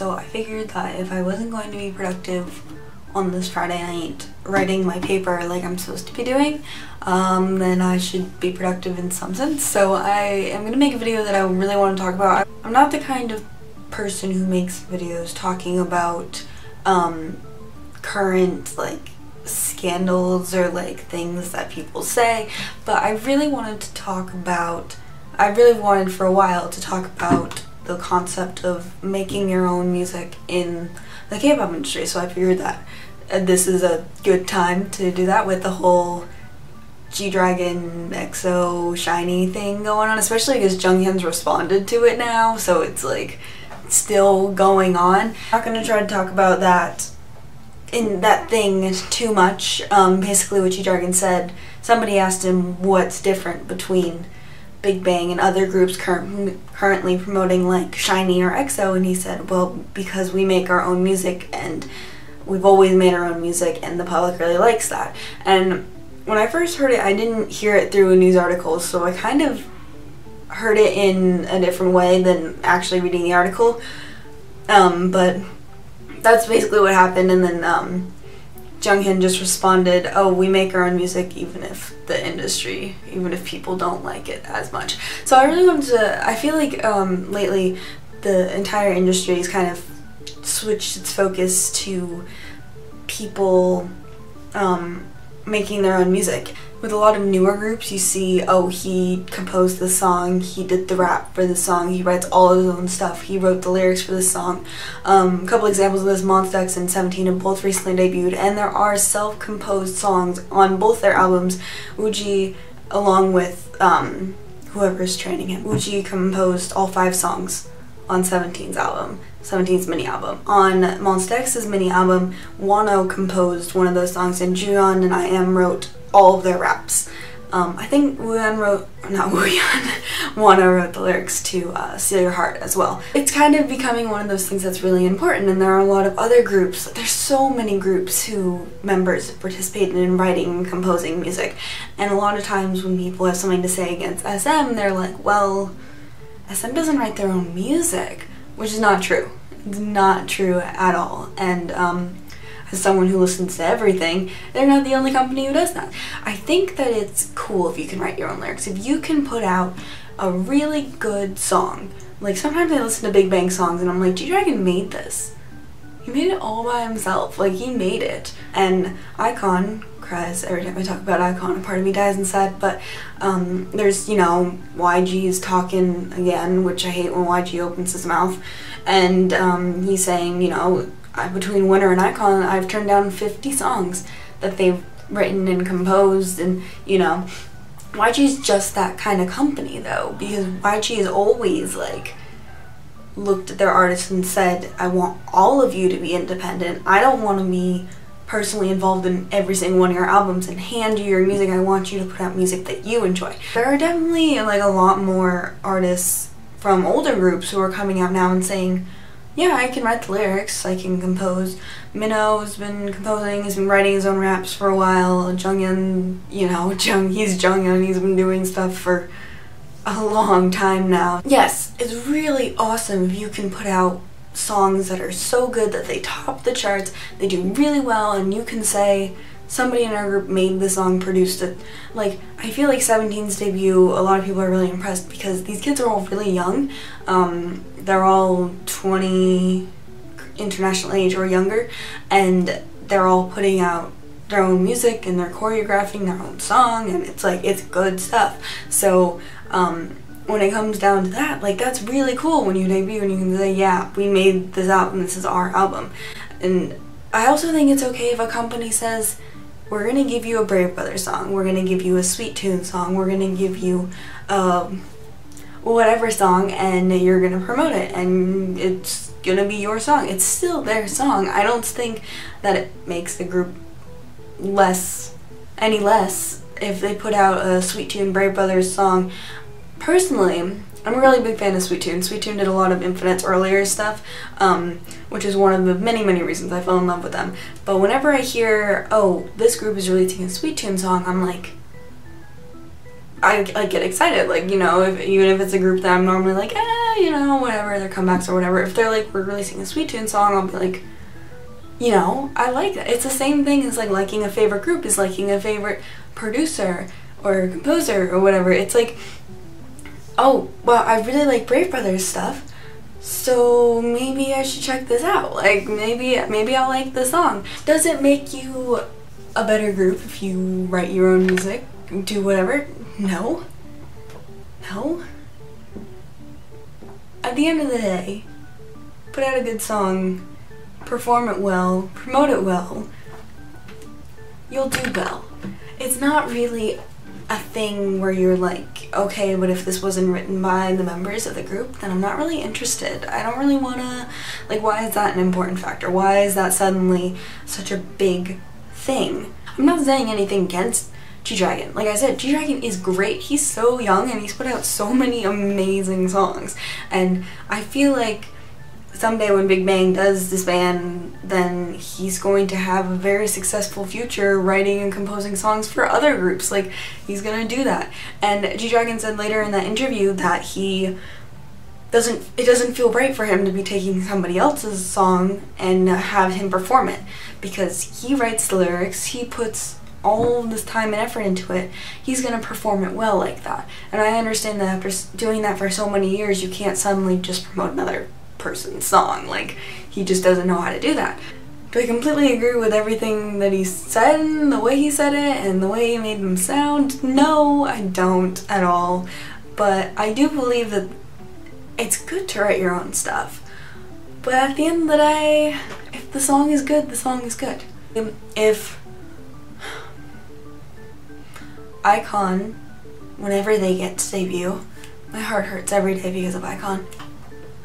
so I figured that if I wasn't going to be productive on this Friday night writing my paper like I'm supposed to be doing, then I should be productive in some sense. So I am gonna make a video that I really want to talk about. I'm not the kind of person who makes videos talking about current like scandals or like things that people say, but I really wanted to talk about, I really wanted for a while to talk about the concept of making your own music in the K-pop industry. So I figured that this is a good time to do that with the whole G-Dragon EXO SHINee thing going on, especially because Junghyun's responded to it now, so it's like still going on. I'm not going to try to talk about that in that thing too much. Basically what G-Dragon said, somebody asked him what's different between Big Bang and other groups currently promoting like SHINee or EXO, and he said, well, because we make our own music and we've always made our own music and the public really likes that. And when I first heard it, I didn't hear it through a news article, so I kind of heard it in a different way than actually reading the article. But that's basically what happened, and then Junghyun just responded, oh, we make our own music even if the industry, even if people don't like it as much. So I really wanted to, I feel like lately the entire industry has kind of switched its focus to people making their own music. With a lot of newer groups, you see, oh, he composed the song, he did the rap for the song, he writes all of his own stuff, he wrote the lyrics for the song. A couple examples of this, Monsta X and 17 have both recently debuted, and there are self-composed songs on both their albums. Uji, along with whoever's training him, Uji composed all 5 songs on 17's album, 17's mini album. On Monsta X's mini album, Wano composed one of those songs, and Juyeon and IM wrote all of their raps. I think Wano wrote the lyrics to Seal Your Heart as well. It's kind of becoming one of those things that's really important, and there are a lot of other groups. There's so many groups who members participated in writing and composing music, and a lot of times when people have something to say against SM, they're like, well, SM doesn't write their own music, which is not true. It's not true at all. And as someone who listens to everything, they're not the only company who does that. I think that it's cool if you can write your own lyrics. If you can put out a really good song. Like sometimes I listen to Big Bang songs and I'm like, G-Dragon made this. He made it all by himself. Like, he made it. And iKON cries every time I talk about iKON. A part of me dies inside. But there's, you know, YG's talking again, which I hate when YG opens his mouth. And he's saying, you know, between Winner and iKON, I've turned down 50 songs that they've written and composed, and, you know, YG's just that kind of company, though, because YG has always, like, looked at their artists and said, I want all of you to be independent. I don't want to be personally involved in every single one of your albums and hand you your music. I want you to put out music that you enjoy. There are definitely, like, a lot more artists from older groups who are coming out now and saying, yeah, I can write the lyrics, I can compose. Minho's been composing, he's been writing his own raps for a while. Junghyun, you know, he's Junghyun, he's been doing stuff for a long time now. Yes, it's really awesome if you can put out songs that are so good that they top the charts, they do really well, and you can say, somebody in our group made the song, produced it. Like, I feel like 17's debut, a lot of people are really impressed because these kids are all really young. They're all 20 international age or younger, and they're all putting out their own music and they're choreographing their own song, and it's like, it's good stuff. So when it comes down to that, like, that's really cool when you debut and you can say, yeah, we made this album, this is our album. And I also think it's okay if a company says, we're gonna give you a Brave Brothers song, we're gonna give you a Sweet Tune song, we're gonna give you whatever song, and you're gonna promote it, and it's gonna be your song. It's still their song. I don't think that it makes the group any less if they put out a Sweet Tune Brave Brothers song. Personally, I'm a really big fan of Sweet Tune. Sweet Tune did a lot of Infinite's earlier stuff, which is one of the many, many reasons I fell in love with them. But whenever I hear, oh, this group is releasing a Sweet Tune song, I'm like, I get excited. Like, you know, even if it's a group that I'm normally like, you know, whatever, their comebacks or whatever. If they're like, we're releasing a Sweet Tune song, I'll be like, you know, I like that. It's the same thing as like liking a favorite group is liking a favorite producer or composer or whatever. It's like, oh, well, I really like Brave Brothers stuff, so maybe I should check this out. Like, maybe I'll like the song. Does it make you a better group if you write your own music, do whatever? No. No. At the end of the day, put out a good song, perform it well, promote it well, you'll do well. It's not really a thing where you're like, okay, but if this wasn't written by the members of the group, then I'm not really interested. I don't really wanna, like, why is that an important factor? Why is that suddenly such a big thing? I'm not saying anything against G-Dragon. Like I said, G-Dragon is great. He's so young and he's put out so many amazing songs. And I feel like someday when Big Bang does disband, then he's going to have a very successful future writing and composing songs for other groups. Like, he's gonna do that. And G-Dragon said later in that interview that it doesn't feel right for him to be taking somebody else's song and have him perform it, because he writes the lyrics, he puts all this time and effort into it, he's gonna perform it well like that. And I understand that after doing that for so many years, you can't suddenly just promote another person's song. Like, he just doesn't know how to do that. Do I completely agree with everything that he said and the way he said it and the way he made them sound? No, I don't at all. But I do believe that it's good to write your own stuff. But at the end of the day, if the song is good, the song is good. If iKON, whenever they get to debut, my heart hurts every day because of iKON.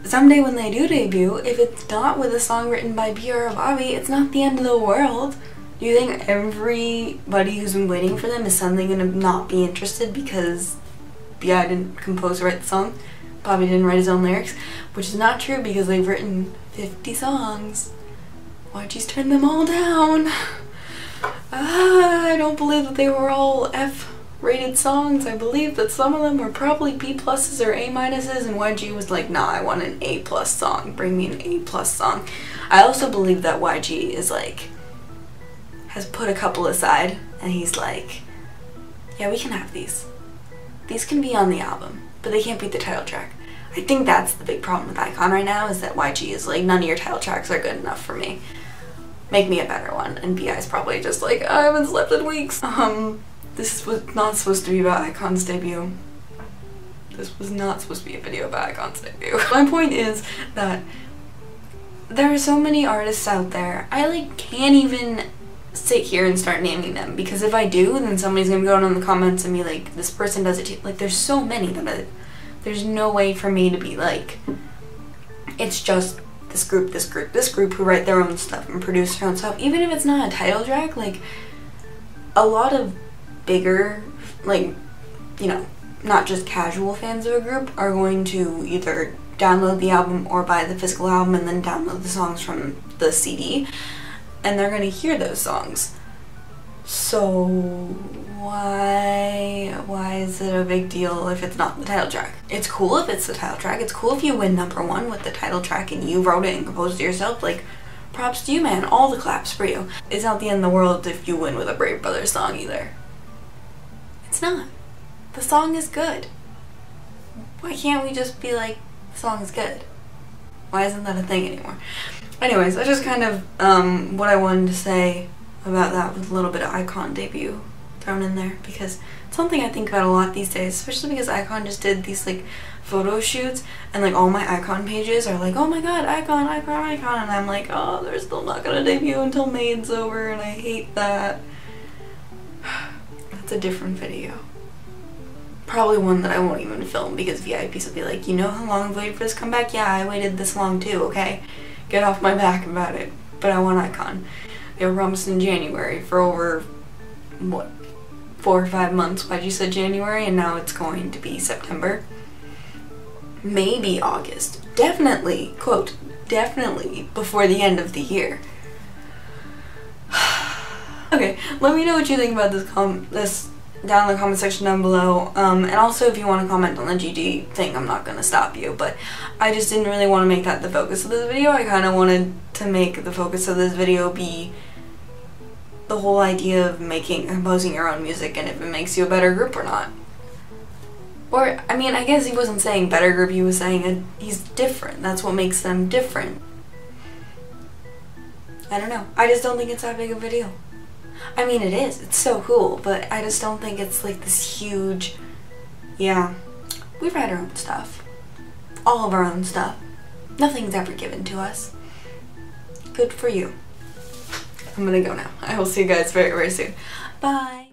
Someday when they do debut, if it's not with a song written by BR or Bobby, it's not the end of the world. Do you think everybody who's been waiting for them is suddenly going to not be interested because BI didn't compose or write the song? Bobby didn't write his own lyrics? Which is not true because they've written 50 songs. YG's turned them all down. I don't believe that they were all F-rated songs. I believe that some of them were probably B pluses or A minuses, and YG was like, nah, I want an A plus song. Bring me an A plus song. I also believe that YG is like, has put a couple aside, and he's like, yeah, we can have these. These can be on the album, but they can't beat the title track. I think that's the big problem with iKON right now, is that YG is like, none of your title tracks are good enough for me. Make me a better one. And BI's probably just like, I haven't slept in weeks. This was not supposed to be about iKON's debut. This was not supposed to be a video about iKON's debut. My point is that there are so many artists out there, I like can't even sit here and start naming them, because if I do, then somebody's gonna go down in the comments and be like, this person does it too. Like, there's so many that there's no way for me to be like, it's just this group, this group, this group who write their own stuff and produce their own stuff. Even if it's not a title track, like, a lot of bigger, like, you know, not just casual fans of a group are going to either download the album or buy the physical album and then download the songs from the CD, and they're going to hear those songs. So why is it a big deal if it's not the title track? It's cool if it's the title track. It's cool if you win #1 with the title track and you wrote it and composed it yourself. Like, props to you, man. All the claps for you. It's not the end of the world if you win with a Brave Brothers song either. It's not. The song is good. Why can't we just be like, the song is good? Why isn't that a thing anymore? Anyways, that's just kind of what I wanted to say about that, with a little bit of iKON debut thrown in there, because it's something I think about a lot these days, especially because iKON just did these like photo shoots, and like all my iKON pages are like, oh my god, iKON, iKON, iKON, and I'm like, oh, they're still not gonna debut until May's over, and I hate that. That's a different video. Probably one that I won't even film, because VIPs will be like, you know how long I've waited for this comeback? Yeah, I waited this long too, okay? Get off my back about it. But I want iKON. They were promised in January for over, what, 4 or 5 months. YG said January, and now it's going to be September. Maybe August. Definitely, quote, definitely before the end of the year. Okay, let me know what you think about this down in the comment section down below. And also if you want to comment on the GG thing, I'm not going to stop you, but I just didn't really want to make that the focus of this video. I kind of wanted to make the focus of this video be the whole idea of composing your own music and if it makes you a better group or not. Or, I mean, I guess he wasn't saying better group, he was saying he's different. That's what makes them different. I don't know. I just don't think it's that big of a deal. I mean, it is. It's so cool, but I just don't think it's like this huge... Yeah. We write our own stuff. All of our own stuff. Nothing's ever given to us. Good for you. I'm gonna go now. I will see you guys very, very soon. Bye!